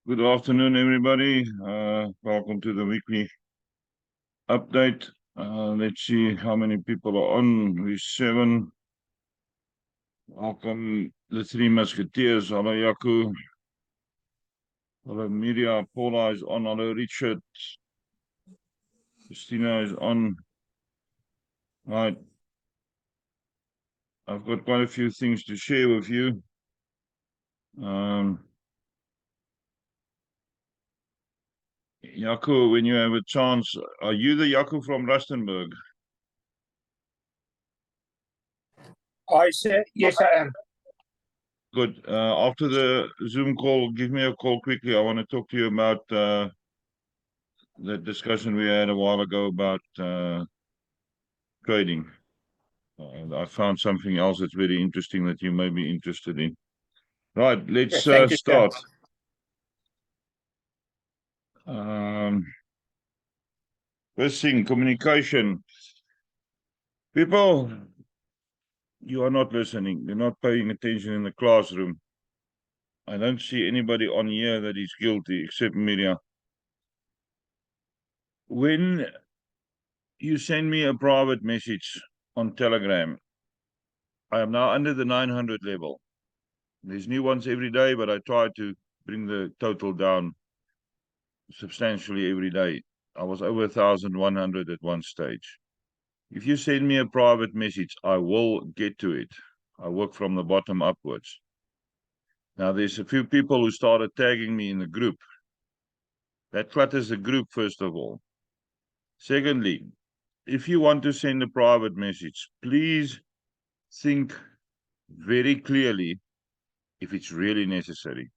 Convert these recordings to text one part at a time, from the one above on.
Good afternoon, everybody. Welcome to the weekly update. Let's see how many people are on. We're 7. Welcome, the Three Musketeers. Hello, Yaku. Hello, Miria. Paula is on. Hello, Richard. Christina is on. Right. I've got quite a few things to share with you. Yaku, when you have a chance, are you the Yaku from Rustenburg? Yes, I am. Good. After the Zoom call, give me a call quickly. I want to talk to you about the discussion we had a while ago about trading. I found something else that's very interesting that you may be interested in. Right, let's start. First thing, communication. People, you are not listening. You're not paying attention in the classroom. I don't see anybody on here that is guilty except Miria. When you send me a private message on Telegram, I am now under the 900 level. There's new ones every day, but I try to bring the total down substantially every day. I was over 1,100 at one stage. If you send me a private message, I will get to it. I work from the bottom upwards. Now, there's a few people who started tagging me in the group. That clutters the group, first of all. Secondly, if you want to send a private message, please think very clearly if it's really necessary.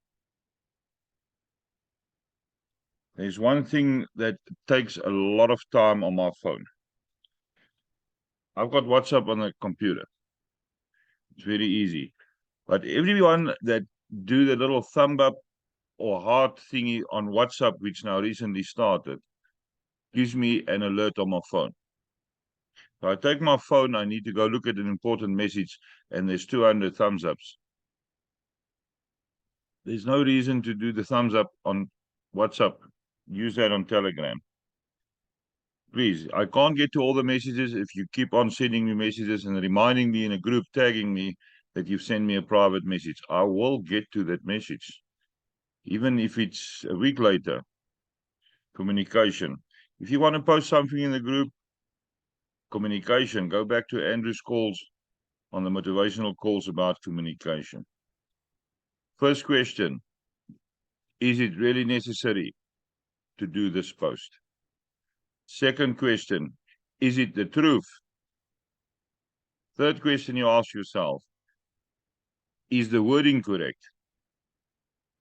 There's one thing that takes a lot of time on my phone. I've got WhatsApp on the computer. It's very easy. But everyone that do the little thumb up or heart thingy on WhatsApp, which now recently started, gives me an alert on my phone. So I take my phone, I need to go look at an important message, and there's 200 thumbs ups. There's no reason to do the thumbs up on WhatsApp. Use that on Telegram. Please, I can't get to all the messages if you keep on sending me messages and reminding me in a group, tagging me that you've sent me a private message. I will get to that message, even if it's a week later. Communication. If you want to post something in the group, communication. Go back to Andrew's calls on the motivational calls about communication. First question, is it really necessary to do this post? Second question, is it the truth? Third question you ask yourself, is the wording correct?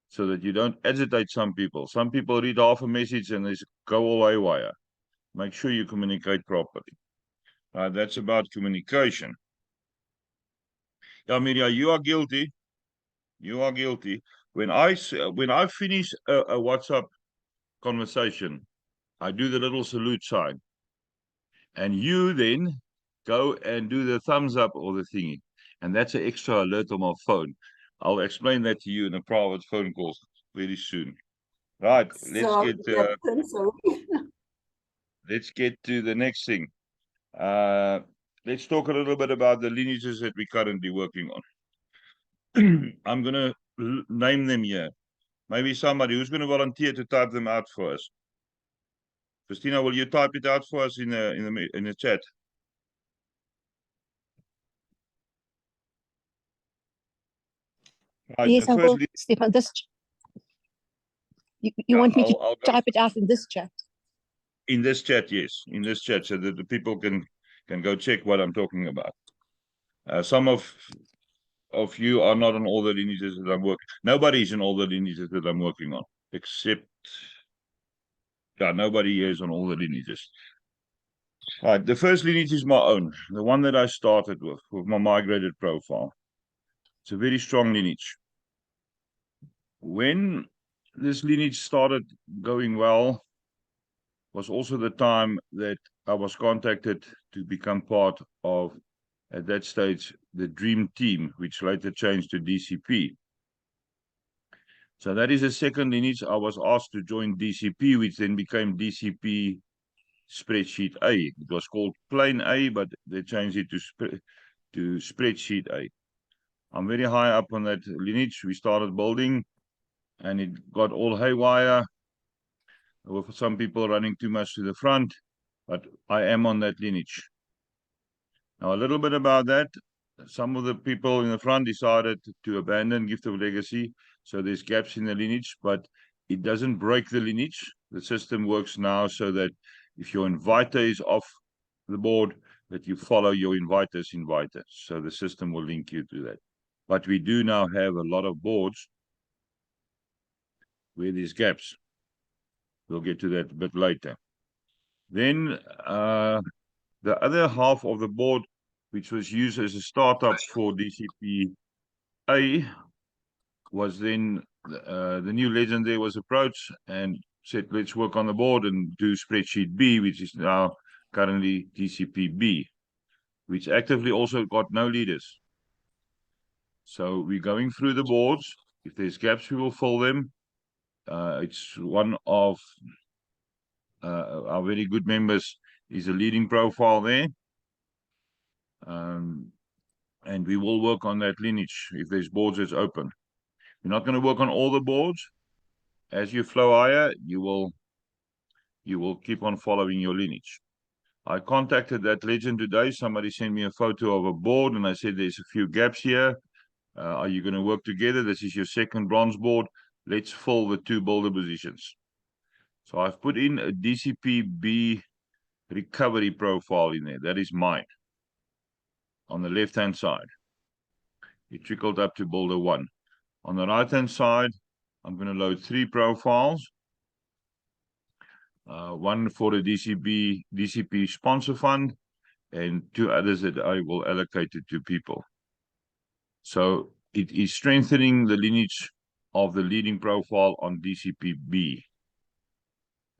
So that you don't agitate some people. Some people read half a message and they go all haywire. Make sure you communicate properly. That's about communication. Yeah, Miria, you are guilty. You are guilty. When I finish a WhatsApp conversation, I do the little salute sign. And you then go and do the thumbs up or the thingy. And that's an extra alert on my phone. I'll explain that to you in a private phone call very soon. Right, let's get to the next thing. Let's talk a little bit about the lineages that we're currently working on. I'm going to name them here. Maybe somebody who's going to volunteer to type them out for us. Christina, will you type it out for us in the chat? Right, yes, I will, Stefan. You want me to type it out in this chat? In this chat, yes. In this chat, so that the people can go check what I'm talking about. Some of you are not on all the lineages that I'm working. Nobody's in all the lineages that I'm working on, except nobody here is on all the lineages. All right, the first lineage is my own, the one that I started with my migrated profile. It's a very strong lineage. When this lineage started going well, was also the time that I was contacted to become part of, at that stage, the Dream Team, which later changed to DCP. So that is the second lineage. I was asked to join DCP, which then became DCP Spreadsheet A. It was called Plain A, but they changed it to Spreadsheet A. I'm very high up on that lineage. We started building, and it got all haywire, with some people running too much to the front, but I am on that lineage. Now, a little bit about that. Some of the people in the front decided to abandon Gift of Legacy, so there's gaps in the lineage, but it doesn't break the lineage. The system works now so that if your inviter is off the board, that you follow your inviter's inviter. So the system will link you to that. But we do now have a lot of boards where there's gaps. We'll get to that a bit later. Then the other half of the board, which was used as a startup for DCP A, was then the new legend there was approached and said, let's work on the board and do spreadsheet B, which is now currently DCP B, which actively also got no leaders. So we're going through the boards. If there's gaps, we will fill them. It's one of our very good members is a leading profile there. And we will work on that lineage if there's boards that's open. We're not going to work on all the boards. As you flow higher, you will keep on following your lineage. I contacted that legend today. Somebody sent me a photo of a board, and I said, there's a few gaps here. Are you going to work together? This is your second bronze board. Let's fill the 2 builder positions. So I've put in a DCP B recovery profile in there. That is mine. On the left-hand side, it trickled up to builder 1. On the right-hand side, I'm going to load 3 profiles. One for the DCP sponsor fund, and 2 others that I will allocate it to people. So it is strengthening the lineage of the leading profile on DCP B.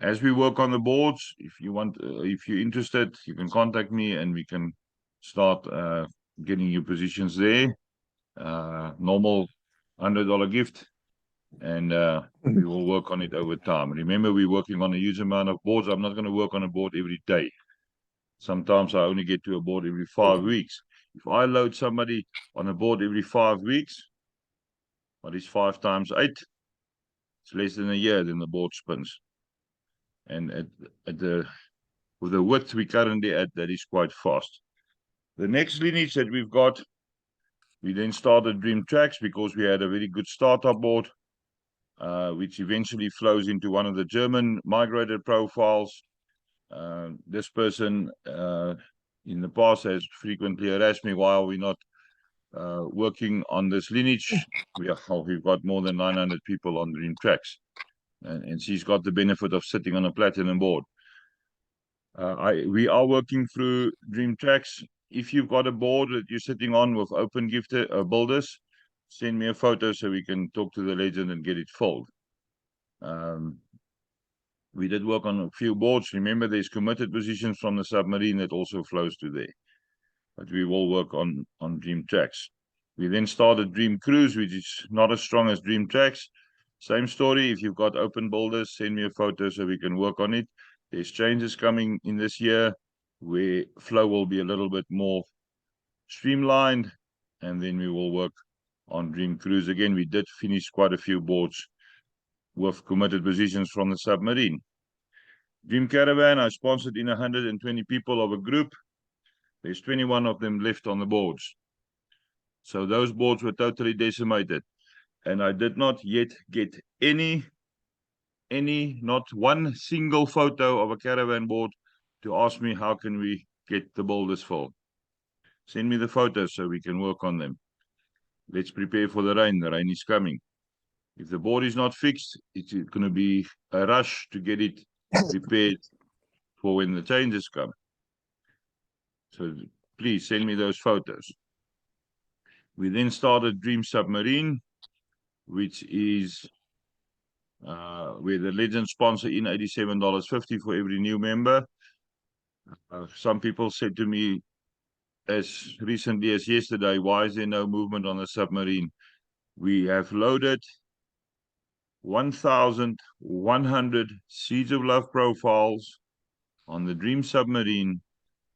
As we work on the boards, if you're interested, you can contact me and we can start getting your positions there. Normal $100 gift, and we will work on it over time. Remember, we're working on a huge amount of boards. I'm not going to work on a board every day. Sometimes I only get to a board every 5 weeks. If I load somebody on a board every 5 weeks, what is 5 times 8? It's less than a year, then the board spins. And with the width we currently at, that is quite fast. The next lineage that we've got, we then started Dream Tracks because we had a very good startup board, which eventually flows into one of the German migrated profiles. This person in the past has frequently harassed me while we're not working on this lineage. We've got more than 900 people on Dream Tracks, and she's got the benefit of sitting on a platinum board. We are working through Dream Tracks. If you've got a board that you're sitting on with open gifted builders, send me a photo so we can talk to the legend and get it filled. We did work on a few boards. Remember, there's committed positions from the submarine that also flows to there. But we will work on Dream Tracks. We then started Dream Cruise, which is not as strong as Dream Tracks. Same story. If you've got open builders, send me a photo so we can work on it. There's changes coming in this year where flow will be a little bit more streamlined, and then we will work on Dream Cruise. Again, we did finish quite a few boards with committed positions from the submarine. Dream Caravan, I sponsored in 120 people of a group. There's 21 of them left on the boards. So those boards were totally decimated. And I did not yet get not one single photo of a caravan board to ask me how can we get the builders full. Send me the photos so we can work on them. Let's prepare for the rain. The rain is coming. If the board is not fixed, it's going to be a rush to get it prepared for when the changes come. So please send me those photos. We then started Dream Submarine, which is where the legend sponsor in $87.50 for every new member. Some people said to me as recently as yesterday, why is there no movement on the submarine? We have loaded 1,100 Seeds of Love profiles on the Dream Submarine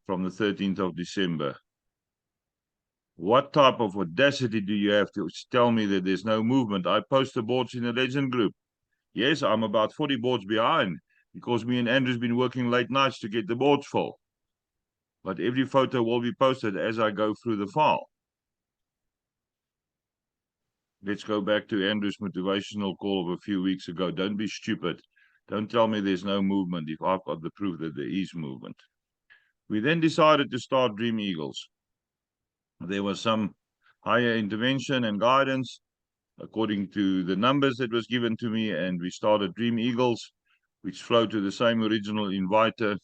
from the 13th of December. What type of audacity do you have to tell me that there's no movement? I post the boards in the Legend group. Yes, I'm about 40 boards behind because me and Andrew's been working late nights to get the boards full. But every photo will be posted as I go through the file. Let's go back to Andrew's motivational call of a few weeks ago. Don't be stupid. Don't tell me there's no movement if I've got the proof that there is movement. We then decided to start Dream Eagles. There was some higher intervention and guidance according to the numbers that was given to me, and we started Dream Eagles, which flow to the same original inviter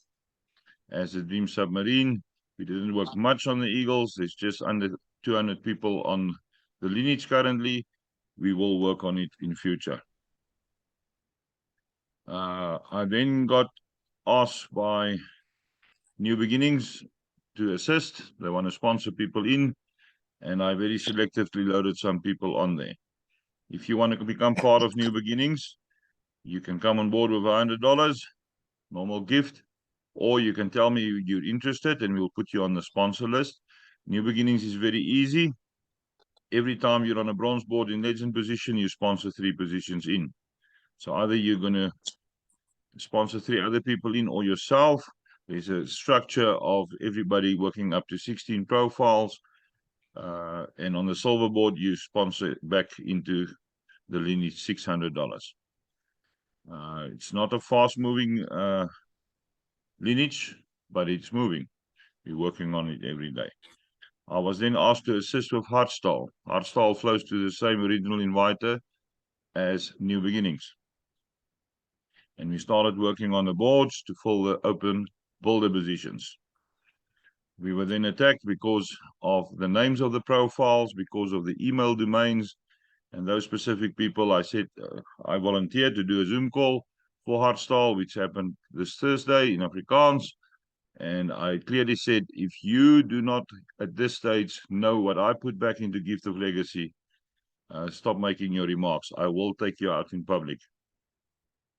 as the Dream Submarine. We didn't work much on the Eagles. There's just under 200 people on the lineage currently. We will work on it in future. I then got asked by New Beginnings to assist. They want to sponsor people in, and I very selectively loaded some people on there. If you want to become part of New Beginnings, you can come on board with $100, normal gift, or you can tell me you're interested and we'll put you on the sponsor list. New Beginnings is very easy. Every time you're on a bronze board in Legend position, you sponsor 3 positions in. So either you're going to sponsor 3 other people in or yourself. There's a structure of everybody working up to 16 profiles. And on the silver board, you sponsor back into the lineage $600. It's not a fast-moving lineage, but it's moving. We're working on it every day. I was then asked to assist with Heartstall. Heartstall flows to the same original inviter as New Beginnings. And we started working on the boards to fill the open builder positions. We were then attacked because of the names of the profiles, because of the email domains, and those specific people. I said I volunteered to do a Zoom call for Heartstall, which happened this Thursday in Afrikaans. And I clearly said, if you do not at this stage know what I put back into Gift of Legacy, stop making your remarks. I will take you out in public.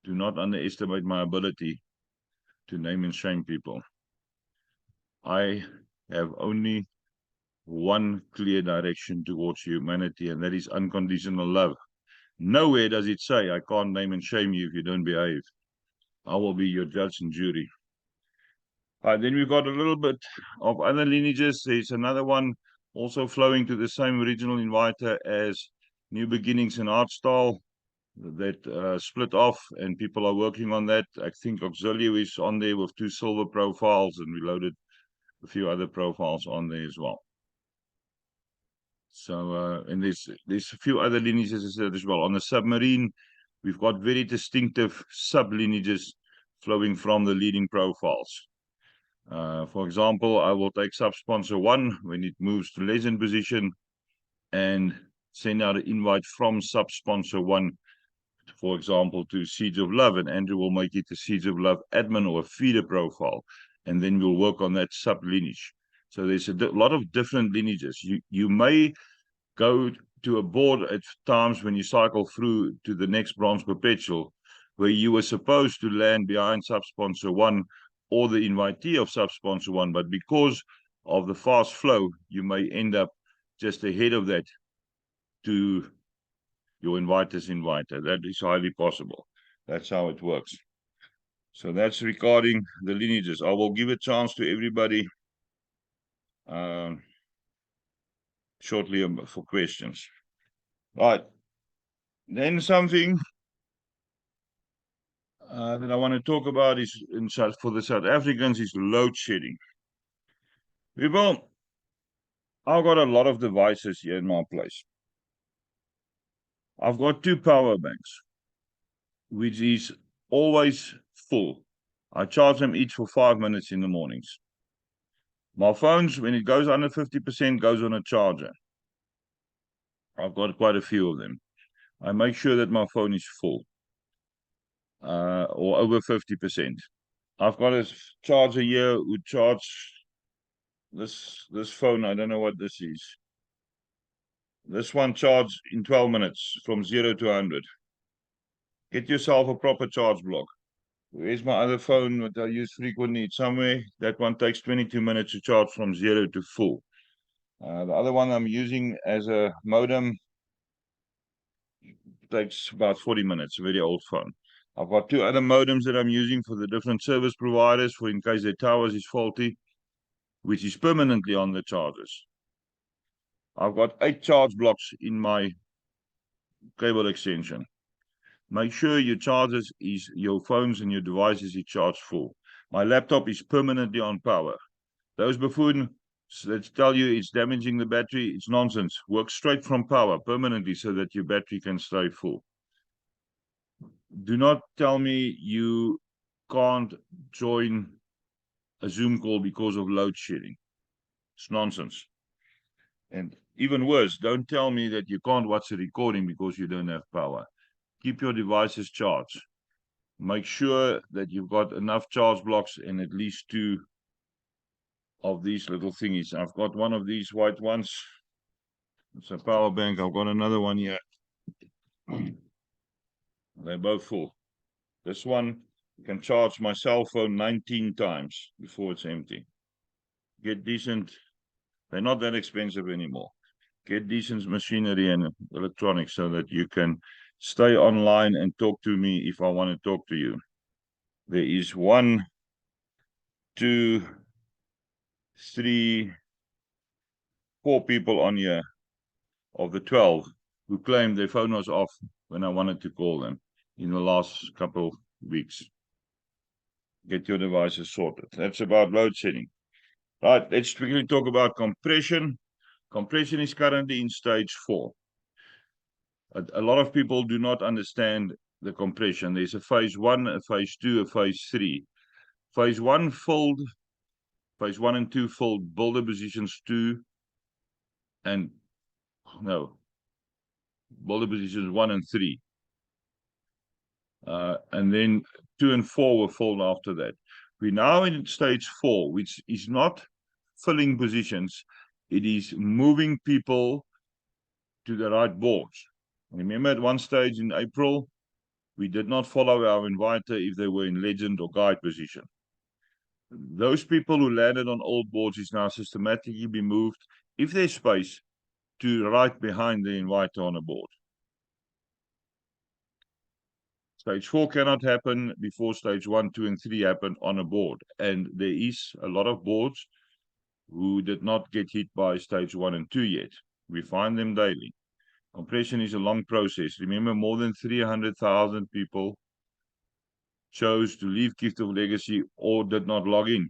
Do not underestimate my ability to name and shame people. I have only one clear direction towards humanity, and that is unconditional love. Nowhere does it say I can't name and shame you if you don't behave. I will be your judge and jury. Then we've got a little bit of other lineages. There's another one also flowing to the same original inviter as New Beginnings and Heartstall that split off, and people are working on that. I think Auxilio is on there with 2 silver profiles, and we loaded a few other profiles on there as well. So, and there's a few other lineages as well. On the submarine, we've got very distinctive sub-lineages flowing from the leading profiles. For example, I will take sub-sponsor 1 when it moves to Legend position and send out an invite from sub-sponsor 1, for example, to Seeds of Love, and Andrew will make it a Seeds of Love admin or a feeder profile, and then we'll work on that sub-lineage. So there's a lot of different lineages. You may go to a board at times when you cycle through to the next bronze perpetual, where you were supposed to land behind sub-sponsor 1 or the invitee of sub-sponsor 1, but because of the fast flow, you may end up just ahead of that to your inviter's inviter. That is highly possible. That's how it works. So that's regarding the lineages. I will give a chance to everybody shortly for questions. Right. Then something that I want to talk about is for the South Africans is load shedding. People, I've got a lot of devices here in my place. I've got 2 power banks, which is always full. I charge them each for 5 minutes in the mornings. My phones, when it goes under 50%, goes on a charger. I've got quite a few of them. I make sure that my phone is full, or over 50%. I've got a charger here who charge this phone. I don't know what this is. This one charged in 12 minutes from 0 to 100. Get yourself a proper charge block. Where's my other phone that I use frequently? It's somewhere. That one takes 22 minutes to charge from 0 to full. The other one I'm using as a modem takes about 40 minutes, a very old phone. I've got two other modems that I'm using for the different service providers for in case their towers is faulty, which is permanently on the chargers. I've got 8 charge blocks in my cable extension. Make sure your chargers is your phones and your devices is charged full. My laptop is permanently on power. Those buffoons that tell you it's damaging the battery, it's nonsense. Work straight from power permanently so that your battery can stay full. Do not tell me you can't join a Zoom call because of load shedding. It's nonsense. And even worse, don't tell me that you can't watch a recording because you don't have power. Keep your devices charged. Make sure that you've got enough charge blocks and at least 2 of these little thingies. I've got one of these white ones. It's a power bank. I've got another one here. They're both full. This one can charge my cell phone 19 times before it's empty. Get decent. They're not that expensive anymore. Get decent machinery and electronics so that you can stay online and talk to me if I want to talk to you. There is 1, 2, 3, 4 people on here of the 12 who claimed their phone was off when I wanted to call them in the last couple of weeks. Get your devices sorted. That's about load shedding. Right, let's quickly talk about compression. Compression is currently in stage 4. A lot of people do not understand the compression. There's a phase 1, a phase 2, a phase 3. Phase 1 and 2 filled builder positions 2 and no, builder positions 1 and 3. And then 2 and 4 were filled after that. We're now in stage 4, which is not filling positions. It is moving people to the right boards. Remember at one stage in April, we did not follow our inviter if they were in legend or guide position. Those people who landed on old boards is now systematically be moved, if there's space, to right behind the inviter on a board. Stage 4 cannot happen before stage 1, 2, and 3 happen on a board. And there is a lot of boards who did not get hit by stage 1 and 2 yet. We find them daily. Compression is a long process. Remember, more than 300,000 people chose to leave Gift of Legacy or did not log in.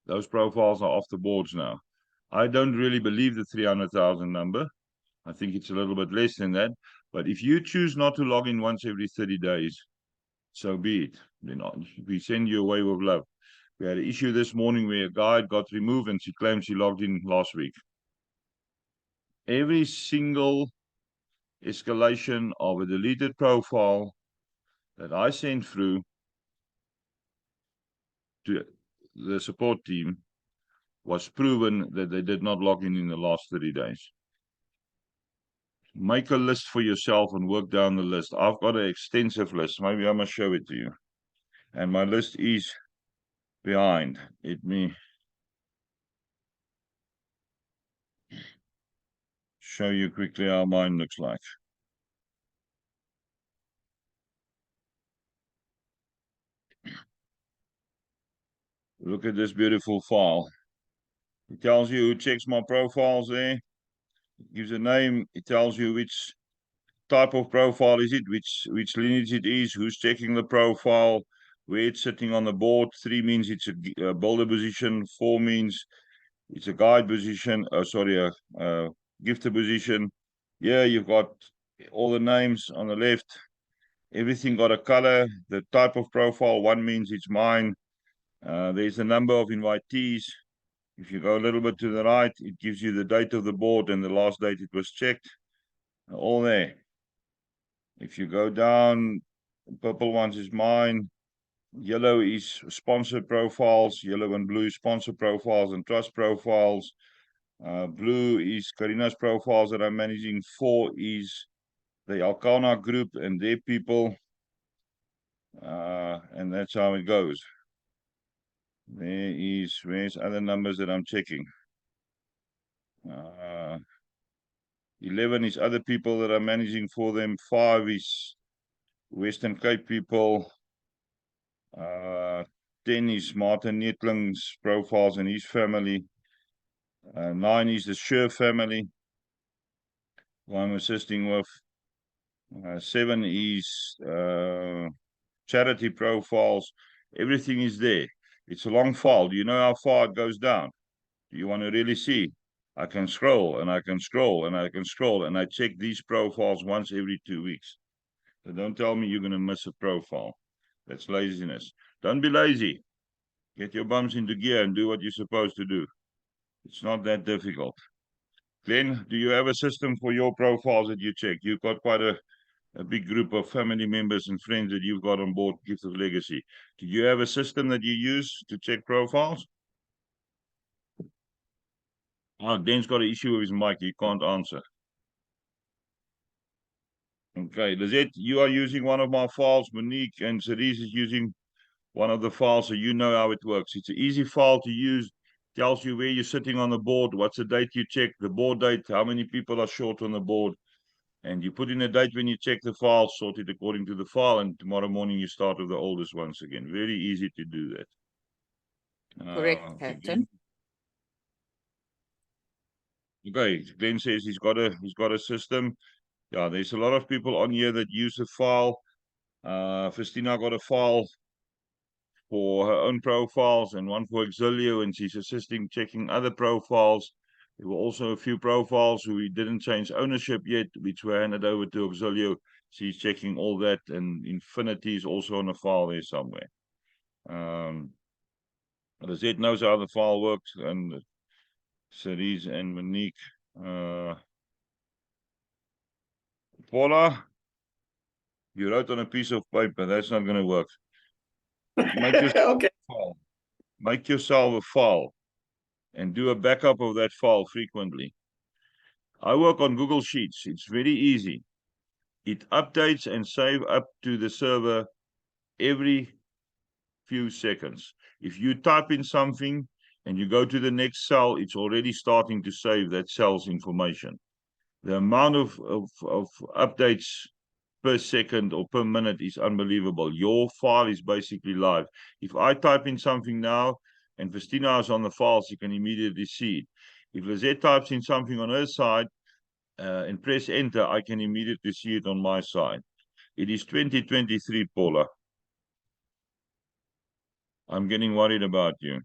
Those profiles are off the boards now. I don't really believe the 300,000 number. I think it's a little bit less than that. But if you choose not to log in once every 30 days, so be it. We send you away with love. We had an issue this morning where a guide got removed and she claimed she logged in last week. Every single escalation of a deleted profile that I sent through to the support team was proven that they did not log in the last 30 days. Make a list for yourself and work down the list. I've got an extensive list. Maybe I must show it to you. And my list is behind. Let me show you quickly how mine looks like. Look at this beautiful file. It tells you who checks my profiles there. It gives a name. It tells you which type of profile is it, which lineage it is, who's checking the profile, where it's sitting on the board. 3 means it's a builder position. 4 means it's a guide position. A gifter position. Yeah, you've got all the names on the left. Everything got a color. The type of profile. 1 means it's mine. There's the number of invitees. If you go a little bit to the right, it gives you the date of the board and the last date it was checked. All there. If you go down, purple ones is mine. Yellow is sponsored profiles. Yellow and blue sponsor profiles and trust profiles. Blue is Karina's profiles that I'm managing. 4 is the Alcana group and their people. And that's how it goes. Where's other numbers that I'm checking? 11 is other people that I'm managing for them. 5 is Western Cape people. 10 is Martin Netling's profiles and his family. 9 is the Sher family, who I'm assisting with. 7 is charity profiles. Everything is there. It's a long file. Do you know how far it goes down? Do you want to really see? I can scroll and I can scroll and I can scroll, and I check these profiles once every 2 weeks. So don't tell me you're going to miss a profile. That's laziness. Don't be lazy. Get your bums into gear and do what you're supposed to do. It's not that difficult. Glenn, do you have a system for your profiles that you check? You've got quite a big group of family members and friends that you've got on board Gift of Legacy. Do you have a system that you use to check profiles? Oh, Glenn's got an issue with his mic. He can't answer. Okay, Lizette, you are using one of my files. Monique and Cerise is using one of the files, so you know how it works. It's an easy file to use. Tells you where you're sitting on the board, what's the date you check, the board date, how many people are short on the board, and you put in a date when you check the file, sort it according to the file, and tomorrow morning you start with the oldest once again. Very easy to do that. Correct, Captain. Okay, Glenn says he's got a system. Yeah, there's a lot of people on here that use the file. Festina got a file for her own profiles and one for Exilio, and she's assisting checking other profiles. There were also a few profiles who we didn't change ownership yet, which were handed over to Exilio. She's checking all that, and Infinity is also on a file there somewhere. Lizette knows how the file works, and Cerise and Monique. Paula, you wrote on a piece of paper. That's not going to work. Make yourself Okay. a file. Make yourself a file and do a backup of that file frequently. I work on Google Sheets. It's very easy. It updates and saves up to the server every few seconds. If you type in something and you go to the next cell, it's already starting to save that cell's information. The amount of updates per second or per minute is unbelievable. Your file is basically live. If I type in something now and Festina is on the files, you can immediately see it. If Lizette types in something on her side and press enter, I can immediately see it on my side. It is 2023, Paula. I'm getting worried about you.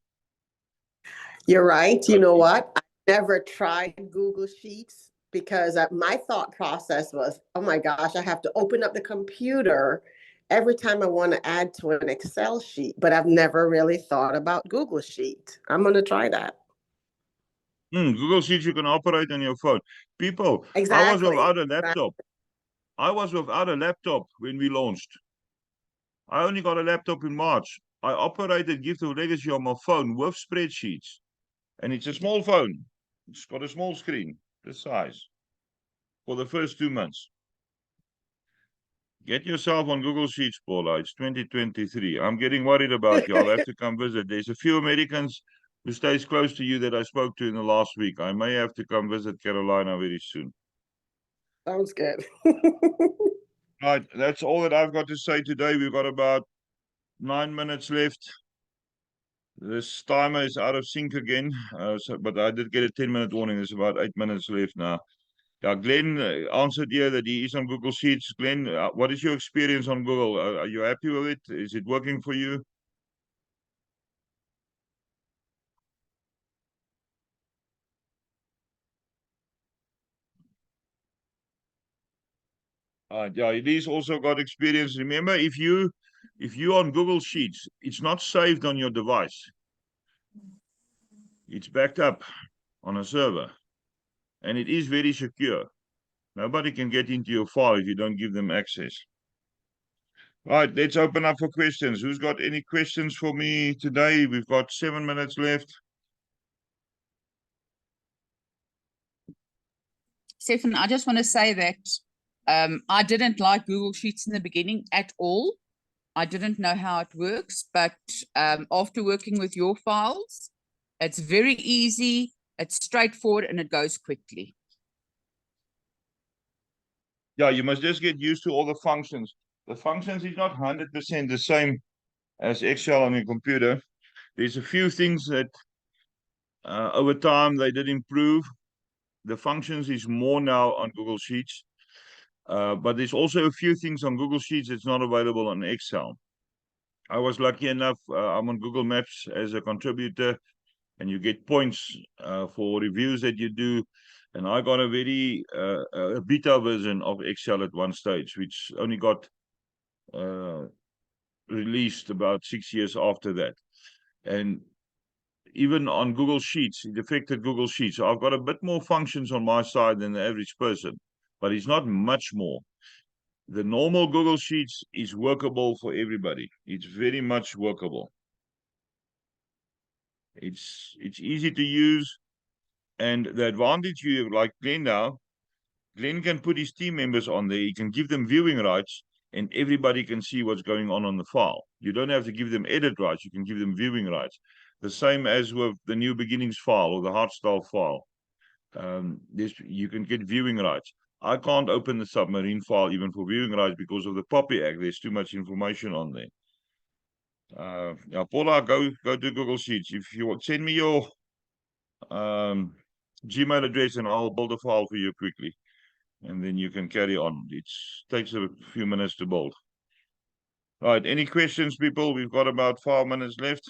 You're right. You know what? I never tried Google Sheets because my thought process was, oh my gosh, I have to open up the computer every time I want to add to an Excel sheet, but I've never really thought about Google Sheet. I'm going to try that. Google Sheets you can operate on your phone. People, Exactly. I was without a laptop. I was without a laptop when we launched. I only got a laptop in March. I operated Gift of Legacy on my phone with spreadsheets. And it's a small phone. It's got a small screen, this size, for the first 2 months. Get yourself on Google Sheets, Paula. It's 2023. I'm getting worried about you. I'll have to come visit. There's a few Americans who stays close to you that I spoke to in the last week. I may have to come visit Carolina very soon. Sounds good. Right, that's all that I've got to say today. We've got about 9 minutes left. This timer is out of sync again, but I did get a 10-minute warning. There's about 8 minutes left now. Yeah, Glenn answered here that he is on Google Sheets. Glenn, what is your experience on Google? Are you happy with it? Is it working for you? Yeah, he's also got experience. Remember, if you on Google Sheets, it's not saved on your device. It's backed up on a server, and it is very secure. Nobody can get into your file if you don't give them access. Right, let's open up for questions. Who's got any questions for me today? We've got 7 minutes left. Stephen, I just want to say that I didn't like Google Sheets in the beginning at all. I didn't know how it works, but after working with your files, it's very easy, it's straightforward, and it goes quickly. Yeah, you must just get used to all the functions. The functions is not 100% the same as Excel on your computer. There's a few things that over time they did improve. The functions is more now on Google Sheets. But there's also a few things on Google Sheets that's not available on Excel. I was lucky enough, I'm on Google Maps as a contributor, and you get points for reviews that you do. And I got a very a beta version of Excel at one stage, which only got released about 6 years after that. And even on Google Sheets, it affected Google Sheets. So I've got a bit more functions on my side than the average person, but it's not much more. The normal Google Sheets is workable for everybody. It's very much workable. It's easy to use. And the advantage you have, like Glenn now, Glenn can put his team members on there. He can give them viewing rights, and everybody can see what's going on the file. You don't have to give them edit rights. You can give them viewing rights. The same as with the New Beginnings file or the Hardstyle file. You can get viewing rights. I can't open the submarine file even for viewing rights because of the POPI Act. There's too much information on there. Yeah, Paula, go to Google Sheets. If you want, send me your Gmail address and I'll build a file for you quickly. And then you can carry on. It takes a few minutes to build. All right, any questions, people? We've got about 5 minutes left.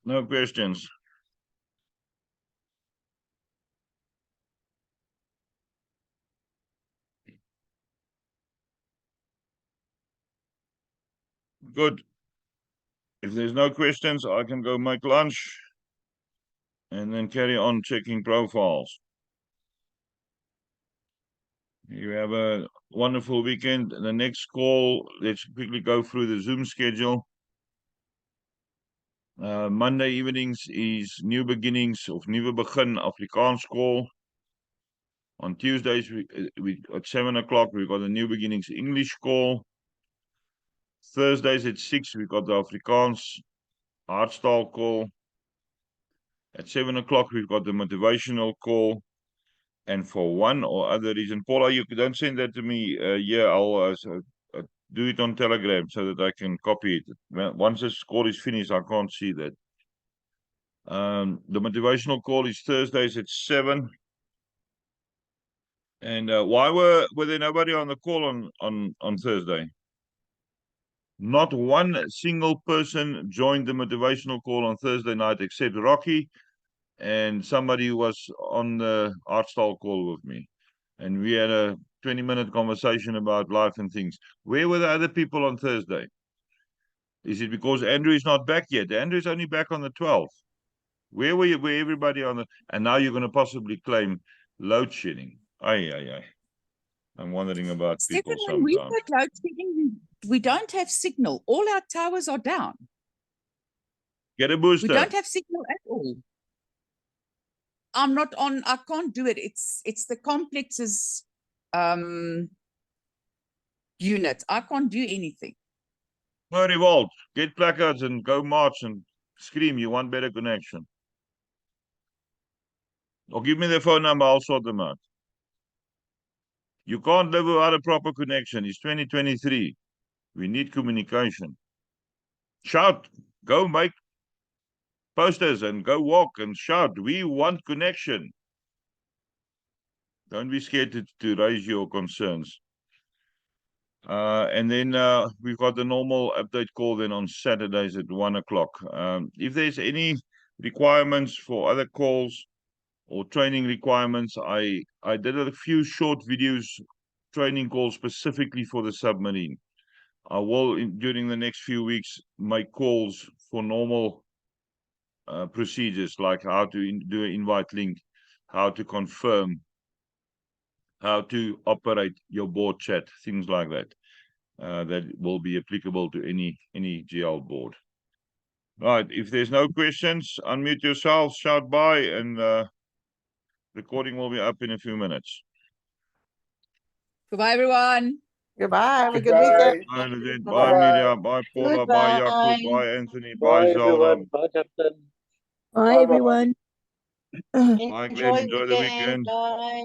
No questions. Good. If there's no questions, I can go make lunch and then carry on checking profiles. You have a wonderful weekend. The next call, let's quickly go through the Zoom schedule. Monday evenings is New Beginnings of Nuwe Begin Afrikaans call. On Tuesdays, we at 7 o'clock, we've got the New Beginnings English call. Thursdays at 6, we've got the Afrikaans Hardstyle call. At 7 o'clock, we've got the motivational call. And for one or other reason, Paula, you don't send that to me. I'll do it on Telegram so that I can copy it. Once this call is finished, I can't see that. The motivational call is Thursdays at 7. And why were there nobody on the call on Thursday? Not one single person joined the motivational call on Thursday night except Rocky and somebody who was on the Artstyle call with me. And we had a 20-minute conversation about life and things. Where were the other people on Thursday? Is it because Andrew is not back yet? Andrew's only back on the 12th. Where were you? Where everybody on the... And now you're going to possibly claim load shedding. Aye. I'm wondering about people Stephen, when we've sometimes. got load shedding, we don't have signal. All our towers are down. Get a booster. We don't have signal at all. I'm not on, I can't do it. It's the complex's unit. I can't do anything. No revolt. Get placards and go march and scream. You want better connection. Or give me the phone number. I'll sort them out. You can't live without a proper connection. It's 2023. We need communication. Shout. Go make posters and go walk and shout. We want connection. Don't be scared to raise your concerns. And then we've got the normal update call then on Saturdays at 1 o'clock. If there's any requirements for other calls or training requirements, I did a few short videos, training calls specifically for the submarine. I will, during the next few weeks, make calls for normal procedures, like how to do an invite link, how to confirm, how to operate your board chat, things like that. That will be applicable to any GL board. Right, if there's no questions, unmute yourself, shout bye, and recording will be up in a few minutes. Goodbye, everyone. Goodbye. Have a good Goodbye. weekend. Bye, Nadine. Bye, Bye-bye. Amelia. Bye, Paula. Bye, Jacob. Goodbye. Bye, Anthony. Bye, Bye, Zelda. everyone. Bye, Captain. Bye, Bye-bye. everyone. Bye, Glenn. Enjoy Enjoy the weekend. Bye.